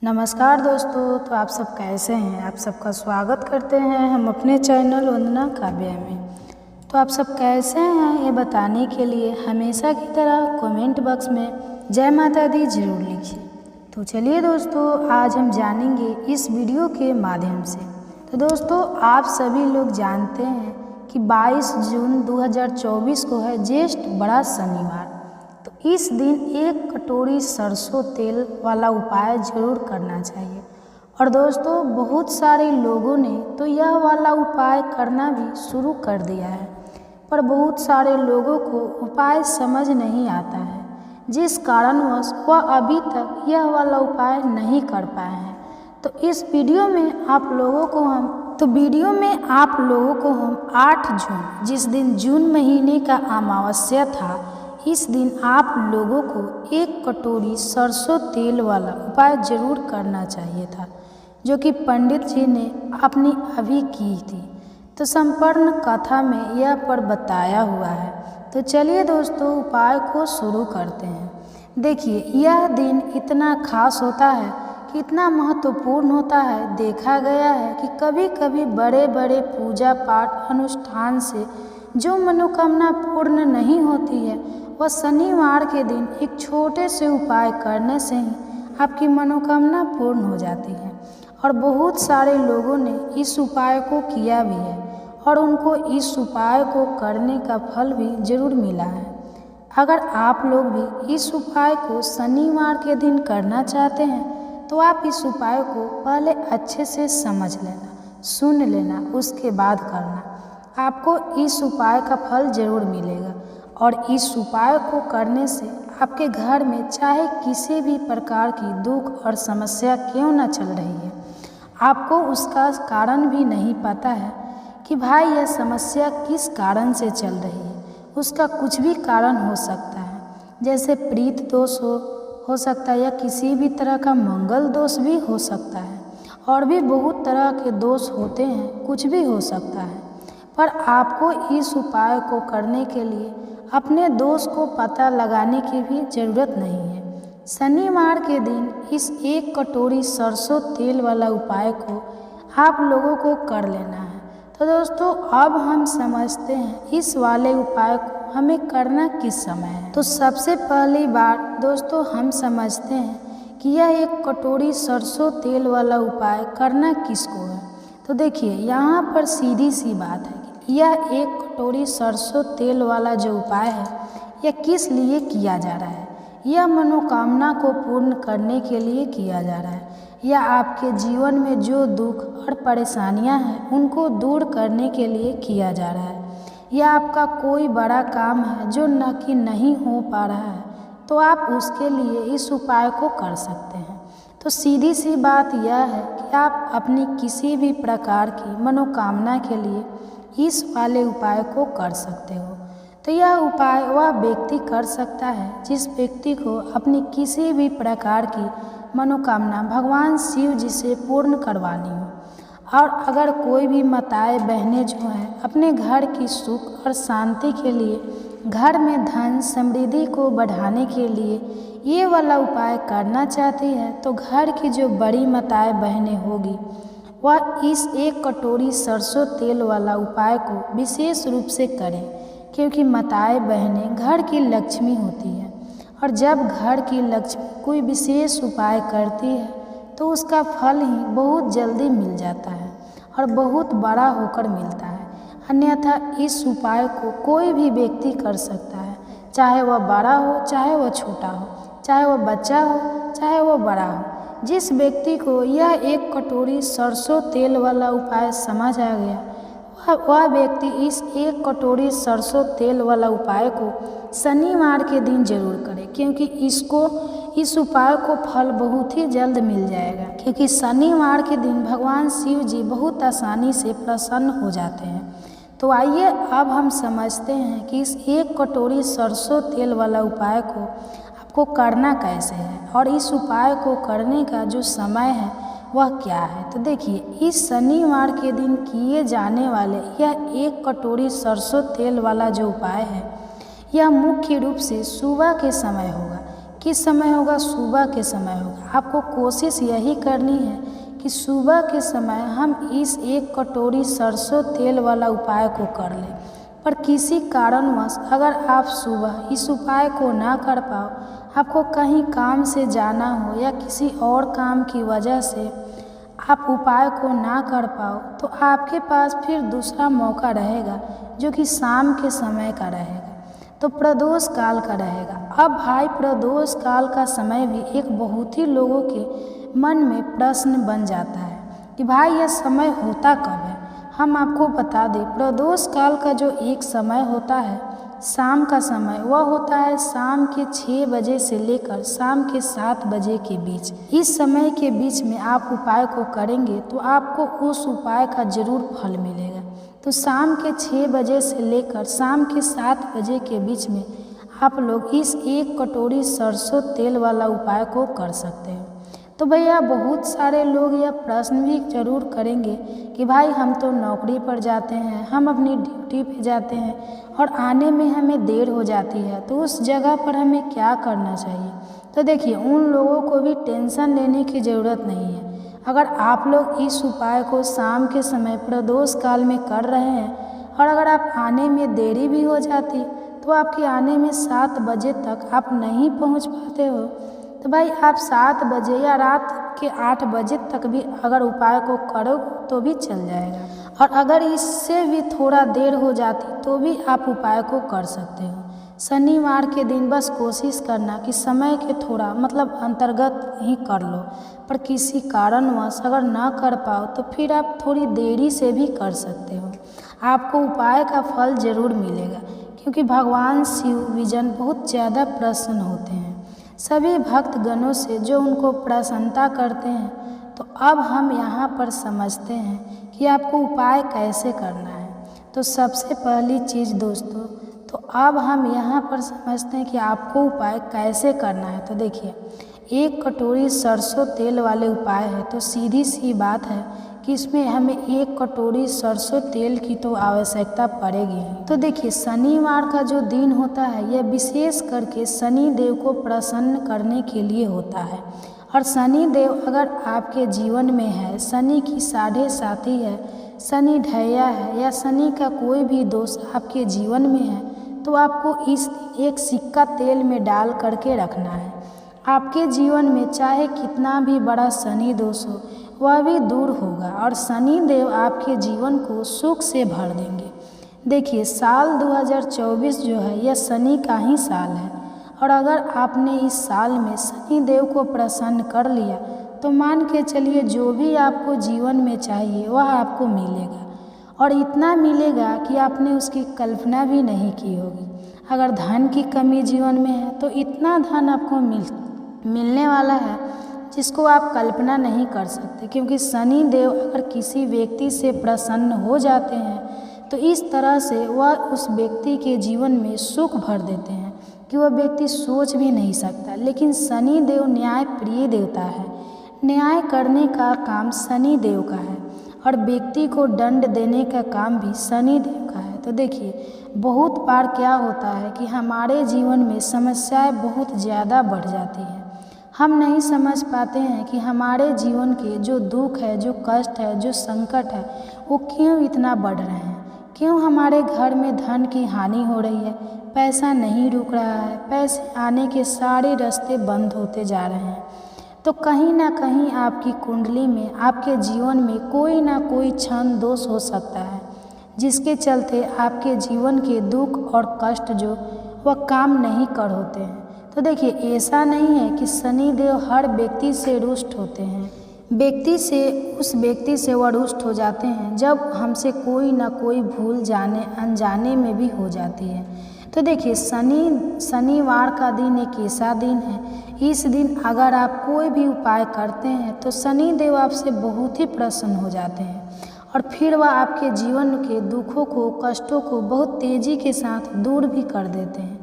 नमस्कार दोस्तों, तो आप सब कैसे हैं। आप सबका स्वागत करते हैं हम अपने चैनल वंदना काव्या में। तो आप सब कैसे हैं ये बताने के लिए हमेशा की तरह कमेंट बॉक्स में जय माता दी जरूर लिखिए। तो चलिए दोस्तों, आज हम जानेंगे इस वीडियो के माध्यम से। तो दोस्तों, आप सभी लोग जानते हैं कि 22 जून 2024 को है ज्येष्ठ बड़ा शनिवार। तो इस दिन एक कटोरी सरसों तेल वाला उपाय जरूर करना चाहिए। और दोस्तों, बहुत सारे लोगों ने तो यह वाला उपाय करना भी शुरू कर दिया है, पर बहुत सारे लोगों को उपाय समझ नहीं आता है, जिस कारणवश वह अभी तक यह वाला उपाय नहीं कर पाए हैं। तो इस वीडियो में आप लोगों को हम 8 जून, जिस दिन जून महीने का अमावस्या था, इस दिन आप लोगों को एक कटोरी सरसों तेल वाला उपाय जरूर करना चाहिए था, जो कि पंडित जी ने अपनी अभी की थी। तो संपूर्ण कथा में यह पर बताया हुआ है। तो चलिए दोस्तों, उपाय को शुरू करते हैं। देखिए, यह दिन इतना खास होता है कि इतना महत्वपूर्ण होता है। देखा गया है कि कभी कभी बड़े बड़े पूजा पाठ अनुष्ठान से जो मनोकामना पूर्ण नहीं होती है, वह शनिवार के दिन एक छोटे से उपाय करने से ही आपकी मनोकामना पूर्ण हो जाती है। और बहुत सारे लोगों ने इस उपाय को किया भी है और उनको इस उपाय को करने का फल भी जरूर मिला है। अगर आप लोग भी इस उपाय को शनिवार के दिन करना चाहते हैं, तो आप इस उपाय को पहले अच्छे से समझ लेना, सुन लेना, उसके बाद करना। आपको इस उपाय का फल जरूर मिलेगा। और इस उपाय को करने से आपके घर में चाहे किसी भी प्रकार की दुख और समस्या क्यों न चल रही है, आपको उसका कारण भी नहीं पता है कि भाई यह समस्या किस कारण से चल रही है। उसका कुछ भी कारण हो सकता है, जैसे प्रीत दोष हो सकता है, या किसी भी तरह का मंगल दोष भी हो सकता है। और भी बहुत तरह के दोष होते हैं, कुछ भी हो सकता है। पर आपको इस उपाय को करने के लिए अपने दोष को पता लगाने की भी ज़रूरत नहीं है। शनिवार के दिन इस एक कटोरी सरसों तेल वाला उपाय को आप लोगों को कर लेना है। तो दोस्तों, अब हम समझते हैं इस वाले उपाय को हमें करना किस समय है। तो सबसे पहली बार दोस्तों, हम समझते हैं कि यह एक कटोरी सरसों तेल वाला उपाय करना किसको है। तो देखिए, यहाँ पर सीधी सी बात है, यह एक कटोरी सरसों तेल वाला जो उपाय है, यह किस लिए किया जा रहा है। यह मनोकामना को पूर्ण करने के लिए किया जा रहा है। यह आपके जीवन में जो दुख और परेशानियां हैं, उनको दूर करने के लिए किया जा रहा है। यह आपका कोई बड़ा काम है जो नहीं हो पा रहा है, तो आप उसके लिए इस उपाय को कर सकते हैं। तो सीधी सी बात यह है कि आप अपनी किसी भी प्रकार की मनोकामना के लिए इस वाले उपाय को कर सकते हो। तो यह उपाय वह व्यक्ति कर सकता है जिस व्यक्ति को अपनी किसी भी प्रकार की मनोकामना भगवान शिव जी से पूर्ण करवानी हो। और अगर कोई भी माताएं बहनें जो हैं अपने घर की सुख और शांति के लिए, घर में धन समृद्धि को बढ़ाने के लिए ये वाला उपाय करना चाहती है, तो घर की जो बड़ी माताएं बहनें होगी, वह इस एक कटोरी सरसों तेल वाला उपाय को विशेष रूप से करें, क्योंकि माताएं बहनें घर की लक्ष्मी होती है। और जब घर की लक्ष्मी कोई विशेष उपाय करती है, तो उसका फल ही बहुत जल्दी मिल जाता है और बहुत बड़ा होकर मिलता है। अन्यथा इस उपाय को कोई भी व्यक्ति कर सकता है, चाहे वह बड़ा हो, चाहे वह छोटा हो, चाहे वह बच्चा हो, चाहे वह बड़ा हो। जिस व्यक्ति को यह एक कटोरी सरसों तेल वाला उपाय समझ आ गया, वह व्यक्ति इस एक कटोरी सरसों तेल वाला उपाय को शनिवार के दिन जरूर करे, क्योंकि इस उपाय को फल बहुत ही जल्द मिल जाएगा। क्योंकि शनिवार के दिन भगवान शिव जी बहुत आसानी से प्रसन्न हो जाते हैं। तो आइए अब हम समझते हैं कि इस एक कटोरी सरसों तेल वाला उपाय को करना कैसे है और इस उपाय को करने का जो समय है वह क्या है। तो देखिए, इस शनिवार के दिन किए जाने वाले यह एक कटोरी सरसों तेल वाला जो उपाय है, यह मुख्य रूप से सुबह के समय होगा। किस समय होगा? सुबह के समय होगा। आपको कोशिश यही करनी है कि सुबह के समय हम इस 1 कटोरी सरसों तेल वाला उपाय को कर लें। पर किसी कारणवश अगर आप सुबह इस उपाय को ना कर पाओ, आपको कहीं काम से जाना हो या किसी और काम की वजह से आप उपाय को ना कर पाओ, तो आपके पास फिर दूसरा मौका रहेगा जो कि शाम के समय का रहेगा, तो प्रदोष काल का रहेगा। अब भाई प्रदोष काल का समय भी एक बहुत ही लोगों के मन में प्रश्न बन जाता है कि भाई यह समय होता कब है। हम आपको बता दें, प्रदोष काल का जो एक समय होता है शाम का समय, वह होता है शाम के 6 बजे से लेकर शाम के 7 बजे के बीच। इस समय के बीच में आप उपाय को करेंगे तो आपको उस उपाय का जरूर फल मिलेगा। तो शाम के 6 बजे से लेकर शाम के 7 बजे के बीच में आप लोग इस 1 कटोरी सरसों तेल वाला उपाय को कर सकते हैं। तो भैया बहुत सारे लोग यह प्रश्न भी जरूर करेंगे कि भाई हम तो नौकरी पर जाते हैं, हम अपनी ड्यूटी पे जाते हैं और आने में हमें देर हो जाती है, तो उस जगह पर हमें क्या करना चाहिए। तो देखिए, उन लोगों को भी टेंशन लेने की ज़रूरत नहीं है। अगर आप लोग इस उपाय को शाम के समय प्रदोष काल में कर रहे हैं और अगर आप आने में देरी भी हो जाती तो आपके आने में 7 बजे तक आप नहीं पहुंच पाते हो, तो भाई आप 7 बजे या रात के 8 बजे तक भी अगर उपाय को करो तो भी चल जाएगा। और अगर इससे भी थोड़ा देर हो जाती तो भी आप उपाय को कर सकते हो। शनिवार के दिन बस कोशिश करना कि समय के थोड़ा अंतर्गत ही कर लो, पर किसी कारणवश अगर ना कर पाओ तो फिर आप थोड़ी देरी से भी कर सकते हो। आपको उपाय का फल जरूर मिलेगा, क्योंकि भगवान शिव विजन बहुत ज़्यादा प्रसन्न होते हैं सभी भक्तगणों से जो उनको प्रसन्नता करते हैं। तो अब हम यहाँ पर समझते हैं कि आपको उपाय कैसे करना है। तो सबसे पहली चीज़ दोस्तों, तो अब हम यहाँ पर समझते हैं कि आपको उपाय कैसे करना है। तो देखिए, 1 कटोरी सरसों तेल वाले उपाय है, तो सीधी सी बात है कि इसमें हमें 1 कटोरी सरसों तेल की तो आवश्यकता पड़ेगी ही। तो देखिए, शनिवार का जो दिन होता है यह विशेष करके शनि देव को प्रसन्न करने के लिए होता है। और शनि देव अगर आपके जीवन में है, शनि की 7.5 है, शनि ढैया है या शनि का कोई भी दोष आपके जीवन में है, तो आपको इस 1 सिक्का तेल में डाल करके रखना है। आपके जीवन में चाहे कितना भी बड़ा शनि दोष हो वह भी दूर होगा और शनि देव आपके जीवन को सुख से भर देंगे। देखिए, साल 2024 जो है यह शनि का ही साल है, और अगर आपने इस साल में शनि देव को प्रसन्न कर लिया तो मान के चलिए जो भी आपको जीवन में चाहिए वह आपको मिलेगा, और इतना मिलेगा कि आपने उसकी कल्पना भी नहीं की होगी। अगर धन की कमी जीवन में है तो इतना धन आपको मिलने वाला है जिसको आप कल्पना नहीं कर सकते, क्योंकि शनि देव अगर किसी व्यक्ति से प्रसन्न हो जाते हैं तो इस तरह से वह उस व्यक्ति के जीवन में सुख भर देते हैं कि वह व्यक्ति सोच भी नहीं सकता। लेकिन शनि देव न्याय प्रिय देवता है, न्याय करने का काम शनि देव का है और व्यक्ति को दंड देने का काम भी शनि देव का है। तो देखिए, बहुत बार क्या होता है कि हमारे जीवन में समस्याएं बहुत ज़्यादा बढ़ जाती हैं। हम नहीं समझ पाते हैं कि हमारे जीवन के जो दुख है, जो कष्ट है, जो संकट है, वो क्यों इतना बढ़ रहे हैं। क्यों हमारे घर में धन की हानि हो रही है, पैसा नहीं रुक रहा है, पैसे आने के सारे रास्ते बंद होते जा रहे हैं। तो कहीं ना कहीं आपकी कुंडली में, आपके जीवन में कोई ना कोई क्षण दोष हो सकता है, जिसके चलते आपके जीवन के दुख और कष्ट जो वह काम नहीं कर होते हैं। तो देखिए, ऐसा नहीं है कि शनि देव हर व्यक्ति से रुष्ट होते हैं। उस व्यक्ति से वह रुष्ट हो जाते हैं जब हमसे कोई ना कोई भूल जाने अनजाने में भी हो जाती है। तो देखिए, शनिवार का दिन एक ऐसा दिन है, इस दिन अगर आप कोई भी उपाय करते हैं तो शनि देव आपसे बहुत ही प्रसन्न हो जाते हैं और फिर वह आपके जीवन के दुखों को, कष्टों को बहुत तेज़ी के साथ दूर भी कर देते हैं।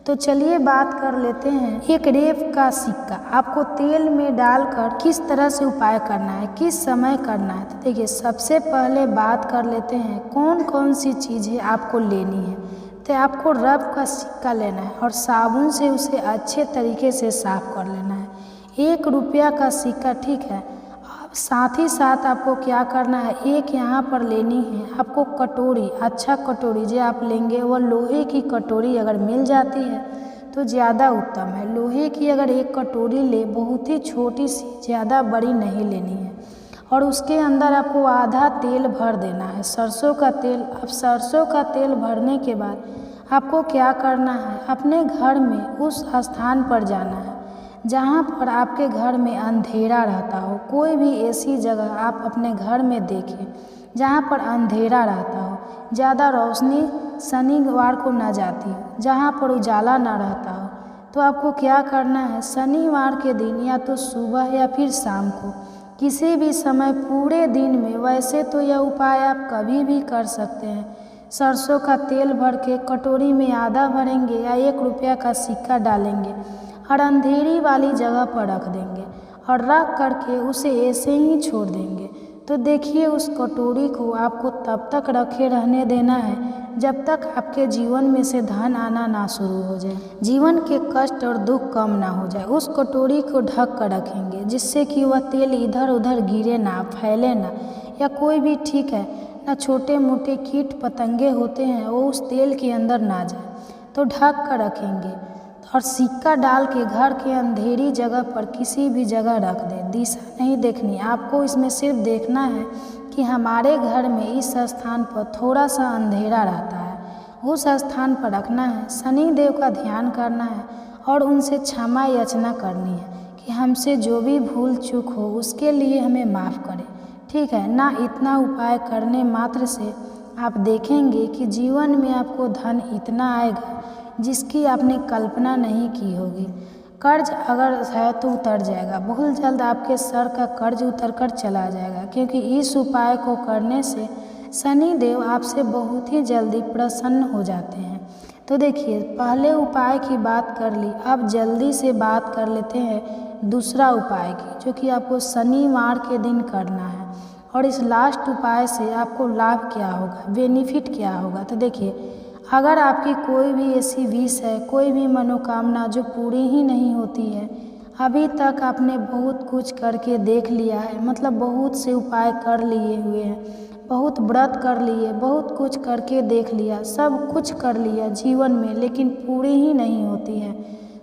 तो चलिए बात कर लेते हैं एक रेत का सिक्का आपको तेल में डालकर किस तरह से उपाय करना है, किस समय करना है। तो देखिए, सबसे पहले बात कर लेते हैं कौन कौन सी चीज़ें आपको लेनी है। तो आपको रब का सिक्का लेना है और साबुन से उसे अच्छे तरीके से साफ कर लेना है। ₹1 का सिक्का, ठीक है। अब साथ ही साथ आपको क्या करना है, एक यहाँ पर लेनी है आपको कटोरी, अच्छा कटोरी जो आप लेंगे वो लोहे की कटोरी अगर मिल जाती है तो ज़्यादा उत्तम है। लोहे की अगर एक कटोरी ले, बहुत ही छोटी सी, ज़्यादा बड़ी नहीं लेनी है। और उसके अंदर आपको आधा तेल भर देना है, सरसों का तेल। अब सरसों का तेल भरने के बाद आपको क्या करना है, अपने घर में उस स्थान पर जाना है जहाँ पर आपके घर में अंधेरा रहता हो। कोई भी ऐसी जगह आप अपने घर में देखें जहाँ पर अंधेरा रहता हो, ज़्यादा रोशनी शनिवार को ना जाती हो, जहाँ पर उजाला ना रहता हो। तो आपको क्या करना है, शनिवार के दिन या तो सुबह या फिर शाम को, किसी भी समय पूरे दिन में, वैसे तो यह उपाय आप कभी भी कर सकते हैं। सरसों का तेल भर के कटोरी में आधा भरेंगे या ₹1 का सिक्का डालेंगे और अंधेरी वाली जगह पर रख देंगे और रख करके उसे ऐसे ही छोड़ देंगे। तो देखिए उस कटोरी को आपको तब तक रखे रहने देना है जब तक आपके जीवन में से धन आना ना शुरू हो जाए, जीवन के कष्ट और दुख कम ना हो जाए। उस कटोरी को ढक कर रखेंगे जिससे कि वह तेल इधर उधर गिरे ना, फैले ना, या कोई भी, ठीक है ना, छोटे मोटे कीट पतंगे होते हैं वो उस तेल के अंदर ना जाए। तो ढक कर रखेंगे और सिक्का डाल के घर के अंधेरी जगह पर किसी भी जगह रख दें। दिशा नहीं देखनी, आपको इसमें सिर्फ देखना है कि हमारे घर में इस स्थान पर थोड़ा सा अंधेरा रहता है, उस स्थान पर रखना है। शनि देव का ध्यान करना है और उनसे क्षमा याचना करनी है कि हमसे जो भी भूल चूक हो उसके लिए हमें माफ़ करें, ठीक है ना। इतना उपाय करने मात्र से आप देखेंगे कि जीवन में आपको धन इतना आएगा जिसकी आपने कल्पना नहीं की होगी। कर्ज अगर है तो उतर जाएगा, बहुत जल्द आपके सर का कर्ज उतर कर चला जाएगा, क्योंकि इस उपाय को करने से शनि देव आपसे बहुत ही जल्दी प्रसन्न हो जाते हैं। तो देखिए पहले उपाय की बात कर ली, अब जल्दी से बात कर लेते हैं दूसरा उपाय की, जो कि आपको शनिवार के दिन करना है। और इस लास्ट उपाय से आपको लाभ क्या होगा, बेनिफिट क्या होगा। तो देखिए अगर आपकी कोई भी ऐसी विश है, कोई भी मनोकामना जो पूरी ही नहीं होती है, अभी तक आपने बहुत कुछ करके देख लिया है, मतलब बहुत से उपाय कर लिए हुए हैं, बहुत व्रत कर लिए, बहुत कुछ करके देख लिया, सब कुछ कर लिया जीवन में, लेकिन पूरी ही नहीं होती है,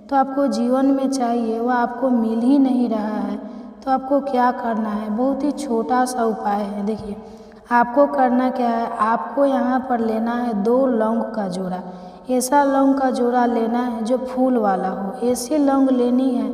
तो आपको जीवन में चाहिए वह आपको मिल ही नहीं रहा है। तो आपको क्या करना है, बहुत ही छोटा सा उपाय है। देखिए आपको करना क्या है, आपको यहाँ पर लेना है 2 लौंग का जोड़ा। ऐसा लौंग का जोड़ा लेना है जो फूल वाला हो, ऐसी लौंग लेनी है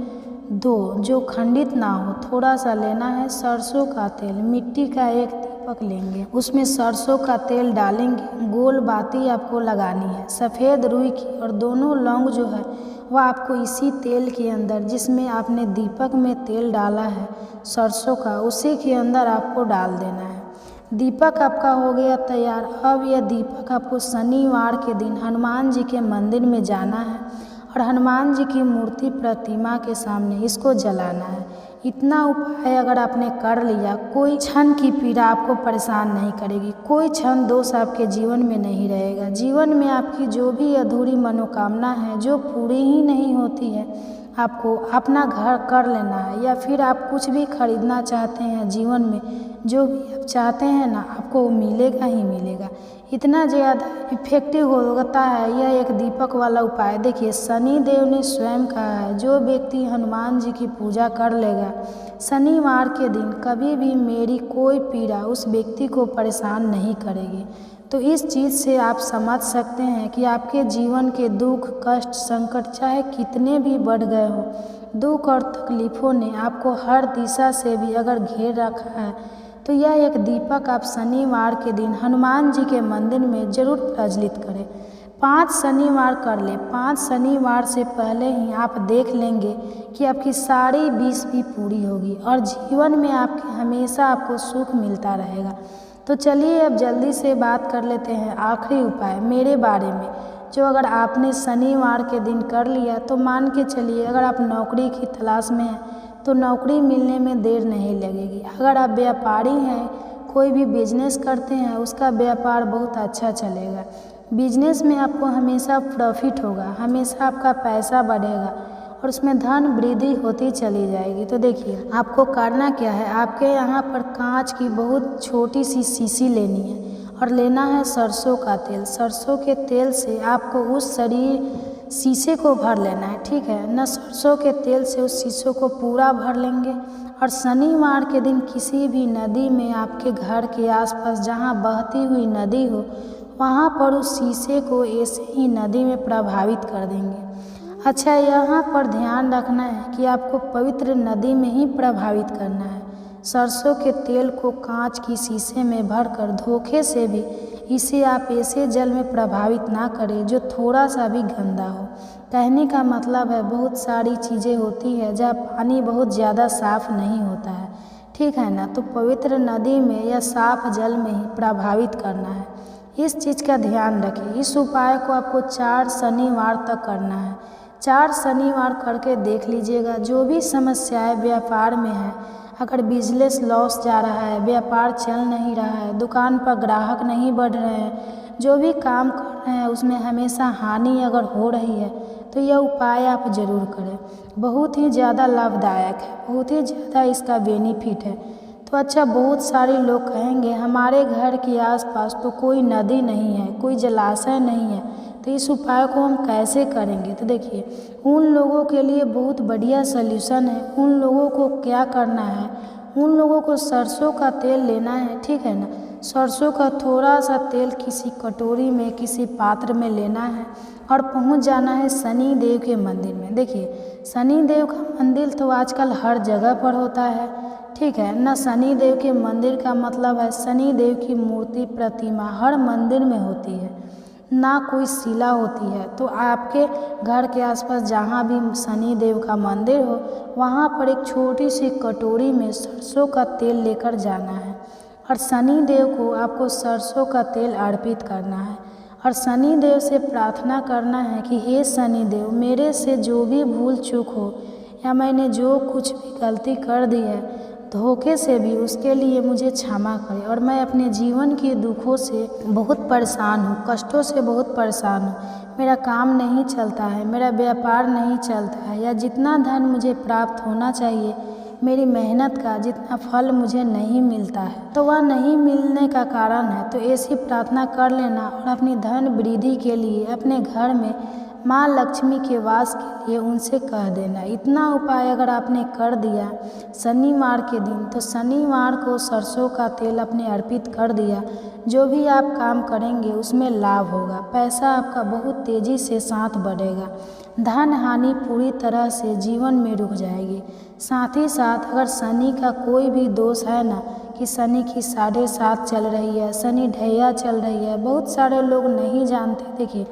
2 जो खंडित ना हो। थोड़ा सा लेना है सरसों का तेल, मिट्टी का एक दीपक लेंगे, उसमें सरसों का तेल डालेंगे, गोल बाती आपको लगानी है सफ़ेद रुई की, और दोनों लौंग जो है वह आपको इसी तेल के अंदर, जिसमें आपने दीपक में तेल डाला है सरसों का, उसी के अंदर आपको डाल देना है। दीपक आपका हो गया तैयार। अब यह दीपक आपको शनिवार के दिन हनुमान जी के मंदिर में जाना है और हनुमान जी की मूर्ति, प्रतिमा के सामने इसको जलाना है। इतना उपाय अगर आपने कर लिया, कोई क्षण की पीड़ा आपको परेशान नहीं करेगी, कोई क्षण दोष आपके जीवन में नहीं रहेगा। जीवन में आपकी जो भी अधूरी मनोकामना है, जो पूरी ही नहीं होती है, आपको अपना घर कर लेना है, या फिर आप कुछ भी खरीदना चाहते हैं जीवन में, जो भी आप चाहते हैं ना, आपको वो मिलेगा ही मिलेगा। इतना ज़्यादा इफेक्टिव होता है यह एक दीपक वाला उपाय। देखिए शनि देव ने स्वयं कहा है, जो व्यक्ति हनुमान जी की पूजा कर लेगा शनिवार के दिन, कभी भी मेरी कोई पीड़ा उस व्यक्ति को परेशान नहीं करेगी। तो इस चीज़ से आप समझ सकते हैं कि आपके जीवन के दुख, कष्ट, संकट चाहे कितने भी बढ़ गए हो, दुख और तकलीफ़ों ने आपको हर दिशा से भी अगर घेर रखा है, तो यह एक दीपक आप शनिवार के दिन हनुमान जी के मंदिर में ज़रूर प्रज्वलित करें। 5 शनिवार कर ले, 5 शनिवार से पहले ही आप देख लेंगे कि आपकी सारी विश भी पूरी होगी और जीवन में आपके हमेशा आपको सुख मिलता रहेगा। तो चलिए अब जल्दी से बात कर लेते हैं आखिरी उपाय मेरे बारे में, जो अगर आपने शनिवार के दिन कर लिया तो मान के चलिए अगर आप नौकरी की तलाश में हैं तो नौकरी मिलने में देर नहीं लगेगी। अगर आप व्यापारी हैं, कोई भी बिजनेस करते हैं, उसका व्यापार बहुत अच्छा चलेगा। बिजनेस में आपको हमेशा प्रॉफिट होगा, हमेशा आपका पैसा बढ़ेगा और उसमें धन वृद्धि होती चली जाएगी। तो देखिए आपको करना क्या है, आपके यहाँ पर कांच की बहुत छोटी सी शीशी लेनी है और लेना है सरसों का तेल। सरसों के तेल से आपको उस शरीर शीशे को भर लेना है, ठीक है ना। सरसों के तेल से उस शीशे को पूरा भर लेंगे और शनिवार के दिन किसी भी नदी में, आपके घर के आसपास जहाँ बहती हुई नदी हो, वहाँ पर उस शीशे को ऐसे ही नदी में प्रभावित कर देंगे। अच्छा, यहाँ पर ध्यान रखना है कि आपको पवित्र नदी में ही प्रभावित करना है। सरसों के तेल को कांच की शीशे में भरकर धोखे से भी इसे आप ऐसे जल में प्रभावित ना करें जो थोड़ा सा भी गंदा हो। कहने का मतलब है बहुत सारी चीज़ें होती है जहाँ पानी बहुत ज़्यादा साफ नहीं होता है, ठीक है ना। तो पवित्र नदी में या साफ जल में ही प्रभावित करना है, इस चीज़ का ध्यान रखें। इस उपाय को आपको 4 शनिवार तक करना है। 4 शनिवार करके देख लीजिएगा। जो भी समस्याएं व्यापार में है, अगर बिजनेस लॉस जा रहा है, व्यापार चल नहीं रहा है, दुकान पर ग्राहक नहीं बढ़ रहे हैं, जो भी काम कर रहे हैं उसमें हमेशा हानि अगर हो रही है, तो यह उपाय आप ज़रूर करें। बहुत ही ज़्यादा लाभदायक है, बहुत ही ज़्यादा इसका बेनिफिट है। तो अच्छा, बहुत सारे लोग कहेंगे हमारे घर के आसपास तो कोई नदी नहीं है, कोई जलाशय नहीं है, तो इस उपाय को हम कैसे करेंगे। तो देखिए, उन लोगों के लिए बहुत बढ़िया सल्यूशन है। उन लोगों को क्या करना है, उन लोगों को सरसों का तेल लेना है, ठीक है ना। सरसों का थोड़ा सा तेल किसी कटोरी में, किसी पात्र में लेना है और पहुंच जाना है शनि देव के मंदिर में। देखिए, शनि देव का मंदिर तो आजकल हर जगह पर होता है, ठीक है ना। शनि देव के मंदिर का मतलब है शनि देव की मूर्ति, प्रतिमा हर मंदिर में होती है, ना कोई शिला होती है। तो आपके घर के आसपास जहाँ भी शनि देव का मंदिर हो, वहाँ पर एक छोटी सी कटोरी में सरसों का तेल लेकर जाना है और शनि देव को आपको सरसों का तेल अर्पित करना है और शनि देव से प्रार्थना करना है कि हे शनि देव, मेरे से जो भी भूल चूक हो या मैंने जो कुछ भी गलती कर दी है धोखे से भी, उसके लिए मुझे क्षमा करें। और मैं अपने जीवन के दुखों से बहुत परेशान हूँ, कष्टों से बहुत परेशान हूँ। मेरा काम नहीं चलता है, मेरा व्यापार नहीं चलता है, या जितना धन मुझे प्राप्त होना चाहिए, मेरी मेहनत का जितना फल मुझे नहीं मिलता है, तो वह नहीं मिलने का कारण है। तो ऐसी प्रार्थना कर लेना और अपनी धन वृद्धि के लिए अपने घर में माँ लक्ष्मी के वास के लिए उनसे कह देना। इतना उपाय अगर आपने कर दिया शनिवार के दिन, तो शनिवार को सरसों का तेल अपने अर्पित कर दिया, जो भी आप काम करेंगे उसमें लाभ होगा, पैसा आपका बहुत तेज़ी से साथ बढ़ेगा, धन हानि पूरी तरह से जीवन में रुक जाएगी। साथ ही साथ अगर शनि का कोई भी दोष है ना, कि शनि की 7.5 चल रही है, शनि ढैया चल रही है, बहुत सारे लोग नहीं जानते। देखिए,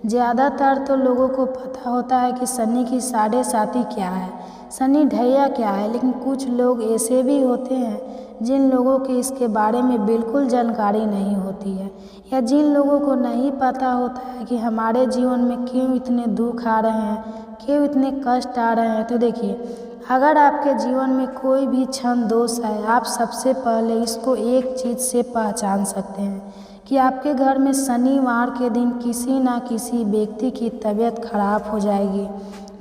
ज़्यादातर तो लोगों को पता होता है कि शनि की 7.5 क्या है, शनि ढैया क्या है, लेकिन कुछ लोग ऐसे भी होते हैं जिन लोगों की इसके बारे में बिल्कुल जानकारी नहीं होती है, या जिन लोगों को नहीं पता होता है कि हमारे जीवन में क्यों इतने दुख आ रहे हैं, क्यों इतने कष्ट आ रहे हैं। तो देखिए, अगर आपके जीवन में कोई भी क्षण दोष है, आप सबसे पहले इसको एक चीज़ से पहचान सकते हैं कि आपके घर में शनिवार के दिन किसी ना किसी व्यक्ति की तबीयत खराब हो जाएगी,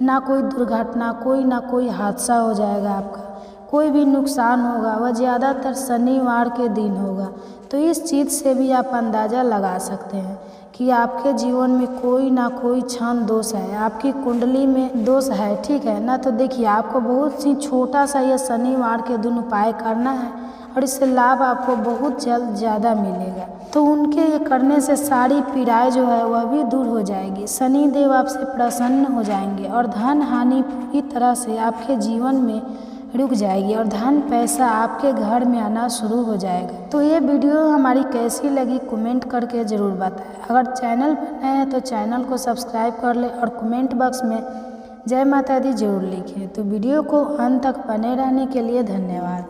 ना कोई दुर्घटना, कोई ना कोई हादसा हो जाएगा, आपका कोई भी नुकसान होगा, वह ज़्यादातर शनिवार के दिन होगा। तो इस चीज़ से भी आप अंदाज़ा लगा सकते हैं कि आपके जीवन में कोई ना कोई क्षण दोष है, आपकी कुंडली में दोष है, ठीक है ना। तो देखिए, आपको बहुत सी छोटा सा यह शनिवार के दिन उपाय करना है और इससे लाभ आपको बहुत जल्द ज़्यादा मिलेगा। तो उनके ये करने से सारी पीड़ाएं जो है वह भी दूर हो जाएगी, शनि देव आपसे प्रसन्न हो जाएंगे और धन हानि पूरी तरह से आपके जीवन में रुक जाएगी और धन पैसा आपके घर में आना शुरू हो जाएगा। तो ये वीडियो हमारी कैसी लगी कमेंट करके ज़रूर बताएं। अगर चैनल पर नए हैं तो चैनल को सब्सक्राइब कर लें और कमेंट बॉक्स में जय माता दी जरूर लिखें। तो वीडियो को अंत तक बने रहने के लिए धन्यवाद।